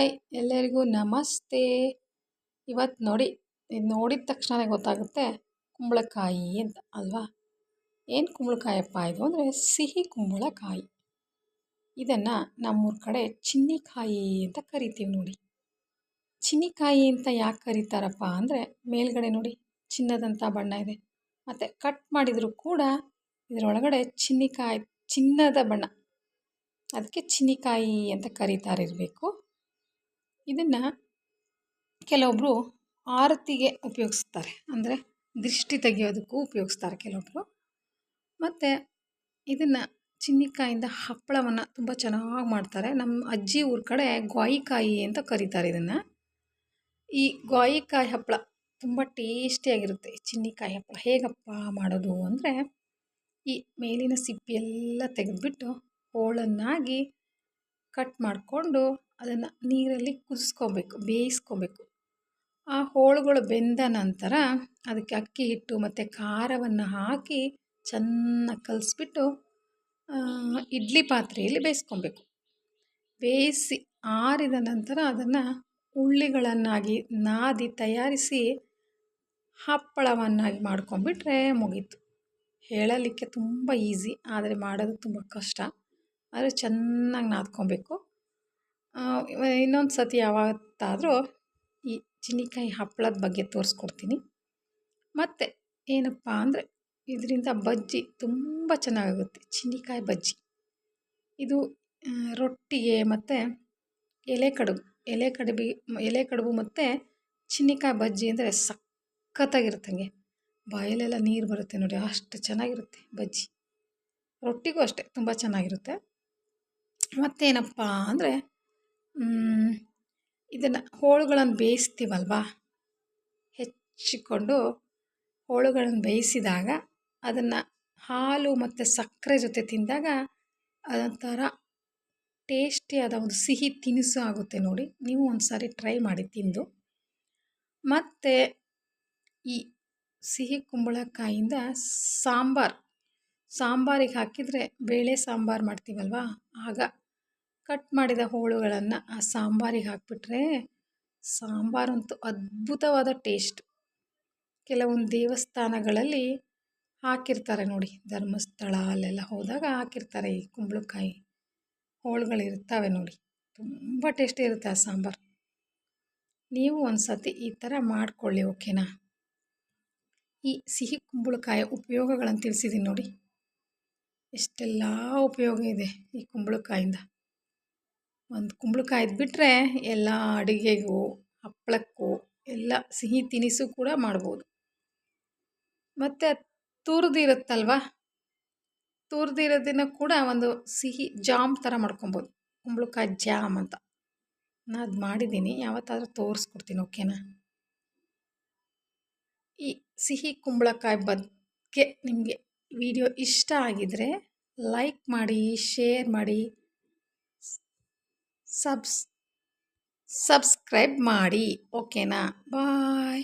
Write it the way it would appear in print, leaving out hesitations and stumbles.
Hi ಎಲ್ಲರಿಗೂ ನಮಸ್ತೆ. ಇವತ್ತು ನೋಡಿ, ಇದು ನೋಡಿದ ತಕ್ಷಣವೇ ಗೊತ್ತಾಗುತ್ತೆ ಕುಂಬಳಕಾಯಿ ಅಂತ ಅಲ್ವಾ. ಏನು ಕುಂಬಳಕಾಯಪ್ಪ ಇದು ಅಂದರೆ ಸಿಹಿ ಕುಂಬಳಕಾಯಿ. ಇದನ್ನು ನಮ್ಮೂರ ಕಡೆ ಚಿನ್ನಿಕಾಯಿ ಅಂತ ಕರಿತೀವಿ ನೋಡಿ. ಚಿನ್ನಿಕಾಯಿ ಅಂತ ಯಾಕೆ ಕರೀತಾರಪ್ಪ ಅಂದರೆ ಮೇಲ್ಗಡೆ ನೋಡಿ ಚಿನ್ನದಂಥ ಬಣ್ಣ ಇದೆ, ಮತ್ತು ಕಟ್ ಮಾಡಿದರೂ ಕೂಡ ಇದರೊಳಗಡೆ ಚಿನ್ನದ ಬಣ್ಣ, ಅದಕ್ಕೆ ಚಿನ್ನಿಕಾಯಿ ಅಂತ ಕರೀತಾರಿರಬೇಕು. ಇದನ್ನು ಕೆಲವೊಬ್ಬರು ಆರತಿಗೆ ಉಪಯೋಗಿಸ್ತಾರೆ, ಅಂದರೆ ದೃಷ್ಟಿ ತೆಗೆಯೋದಕ್ಕೂ ಉಪಯೋಗಿಸ್ತಾರೆ ಕೆಲವೊಬ್ಬರು. ಮತ್ತು ಇದನ್ನು ಚಿನ್ನಿಕಾಯಿಂದ ಹಪ್ಪಳವನ್ನು ತುಂಬ ಚೆನ್ನಾಗಿ ಮಾಡ್ತಾರೆ. ನಮ್ಮ ಅಜ್ಜಿ ಊರ ಕಡೆ ಗಾಯಿಕಾಯಿ ಅಂತ ಕರೀತಾರೆ ಇದನ್ನು. ಈ ಗಾಯಿಕಾಯಿ ಹಪ್ಪಳ ತುಂಬ ಟೇಸ್ಟಿಯಾಗಿರುತ್ತೆ. ಚಿನ್ನಿಕಾಯಿ ಹಪ್ಪಳ ಹೇಗಪ್ಪ ಮಾಡೋದು ಅಂದರೆ, ಈ ಮೇಲಿನ ಸಿಪ್ಪೆಯೆಲ್ಲ ತೆಗೆದುಬಿಟ್ಟು ಹೋಳನ್ನಾಗಿ ಕಟ್ ಮಾಡಿಕೊಂಡು ಅದನ್ನು ನೀರಲ್ಲಿ ಕುದಿಸ್ಕೋಬೇಕು, ಬೇಯಿಸ್ಕೋಬೇಕು. ಆ ಹೋಳುಗಳು ಬೆಂದ ನಂತರ ಅದಕ್ಕೆ ಅಕ್ಕಿ ಹಿಟ್ಟು ಮತ್ತು ಖಾರವನ್ನು ಹಾಕಿ ಚೆನ್ನಾಗಿ ಕಲಿಸ್ಬಿಟ್ಟು ಇಡ್ಲಿ ಪಾತ್ರೆಯಲ್ಲಿ ಬೇಯಿಸ್ಕೊಬೇಕು. ಬೇಯಿಸಿ ಆರಿದ ನಂತರ ಅದನ್ನು ಉಳ್ಳಿಗಳನ್ನಾಗಿ ನಾದಿ ತಯಾರಿಸಿ ಹಪ್ಪಳವನ್ನಾಗಿ ಮಾಡ್ಕೊಂಡ್ಬಿಟ್ರೆ ಮುಗೀತು. ಹೇಳಲಿಕ್ಕೆ ತುಂಬ ಈಸಿ, ಆದರೆ ಮಾಡೋದು ತುಂಬ ಕಷ್ಟ. ಆದರೆ ಚೆನ್ನಾಗಿ ನಾದ್ಕೊಬೇಕು. ಇನ್ನೊಂದು ಸತಿ ಯಾವತ್ತಾದರೂ ಈ ಚಿನ್ನಿಕಾಯಿ ಹಪ್ಪಳದ ಬಗ್ಗೆ ತೋರಿಸ್ಕೊಡ್ತೀನಿ. ಮತ್ತು ಏನಪ್ಪ ಅಂದರೆ ಇದರಿಂದ ಬಜ್ಜಿ ತುಂಬ ಚೆನ್ನಾಗಾಗುತ್ತೆ. ಚಿನ್ನಿಕಾಯಿ ಬಜ್ಜಿ ಇದು ರೊಟ್ಟಿಗೆ ಮತ್ತು ಎಲೆ ಕಡುಬು ಮತ್ತು ಚಿನ್ನಿಕಾಯಿ ಬಜ್ಜಿ ಅಂದರೆ ಸಖತ್ತಾಗಿರುತ್ತಂಗೆ. ಬಾಯಲ್ಲೆಲ್ಲ ನೀರು ಬರುತ್ತೆ ನೋಡಿ, ಅಷ್ಟು ಚೆನ್ನಾಗಿರುತ್ತೆ ಬಜ್ಜಿ. ರೊಟ್ಟಿಗೂ ಅಷ್ಟೇ ತುಂಬ ಚೆನ್ನಾಗಿರುತ್ತೆ. ಮತ್ತೇನಪ್ಪ ಅಂದರೆ ಇದನ್ನು ಹೋಳುಗಳನ್ನು ಬೇಯಿಸ್ತೀವಲ್ವ, ಹೆಚ್ಚಿಕೊಂಡು ಹೋಳುಗಳನ್ನು ಬೇಯಿಸಿದಾಗ ಅದನ್ನು ಹಾಲು ಮತ್ತು ಸಕ್ಕರೆ ಜೊತೆ ತಿಂದಾಗ ಅದೊಂಥರ ಟೇಸ್ಟಿಯಾದ ಒಂದು ಸಿಹಿ ತಿನಿಸು ಆಗುತ್ತೆ ನೋಡಿ. ನೀವು ಒಂದು ಸಾರಿ ಟ್ರೈ ಮಾಡಿ ತಿಂದು. ಮತ್ತು ಈ ಸಿಹಿ ಕುಂಬಳಕಾಯಿಂದ ಸಾಂಬಾರಿಗೆ ಹಾಕಿದರೆ, ಬೇಳೆ ಸಾಂಬಾರು ಮಾಡ್ತೀವಲ್ವ, ಆಗ ಕಟ್ ಮಾಡಿದ ಹೋಳುಗಳನ್ನು ಆ ಸಾಂಬಾರಿಗೆ ಹಾಕಿಬಿಟ್ರೆ ಸಾಂಬಾರಂತೂ ಅದ್ಭುತವಾದ ಟೇಸ್ಟ್. ಕೆಲವೊಂದು ದೇವಸ್ಥಾನಗಳಲ್ಲಿ ಹಾಕಿರ್ತಾರೆ ನೋಡಿ, ಧರ್ಮಸ್ಥಳ ಅಲ್ಲೆಲ್ಲ ಹೋದಾಗ ಹಾಕಿರ್ತಾರೆ ಈ ಕುಂಬಳಕಾಯಿ ಹೋಳುಗಳಿರ್ತವೆ ನೋಡಿ. ತುಂಬ ಟೇಸ್ಟಿ ಇರುತ್ತೆ ಆ ಸಾಂಬಾರು. ನೀವು ಒಂದು ಸತಿ ಈ ಥರ ಮಾಡಿಕೊಳ್ಳಿ, ಓಕೆನಾ. ಈ ಸಿಹಿ ಕುಂಬಳಕಾಯಿ ಉಪಯೋಗಗಳನ್ನು ತಿಳಿಸಿದ್ದೀನಿ ನೋಡಿ. ಎಷ್ಟೆಲ್ಲ ಉಪಯೋಗ ಇದೆ ಈ ಕುಂಬಳಕಾಯಿಂದ. ಒಂದು ಕುಂಬಳಕಾಯಿದು ಬಿಟ್ಟರೆ ಎಲ್ಲ ಅಡುಗೆಗೂ ಹಪ್ಪಳಕ್ಕೂ ಎಲ್ಲ ಸಿಹಿ ತಿನಿಸು ಕೂಡ ಮಾಡ್ಬೋದು. ಮತ್ತು ತುರಿದಿರುತ್ತಲ್ವ, ತುರಿದಿರೋದನ್ನು ಕೂಡ ಒಂದು ಸಿಹಿ ಜಾಮ್ ಥರ ಮಾಡ್ಕೊಬೋದು, ಕುಂಬಳಕಾಯಿ ಜಾಮ್ ಅಂತ. ನಾನು ಅದು ಮಾಡಿದ್ದೀನಿ, ಯಾವತ್ತಾದರೂ ತೋರಿಸ್ಕೊಡ್ತೀನಿ, ಓಕೆನಾ. ಈ ಸಿಹಿ ಕುಂಬಳಕಾಯಿ ಬಗ್ಗೆ ನಿಮಗೆ ವಿಡಿಯೋ ಇಷ್ಟ ಆಗಿದರೆ ಲೈಕ್ ಮಾಡಿ, ಶೇರ್ ಮಾಡಿ, ಸಬ್ಸ್ಕ್ರೈಬ್ ಮಾಡಿ, ಓಕೆನಾ. ಬಾಯ್.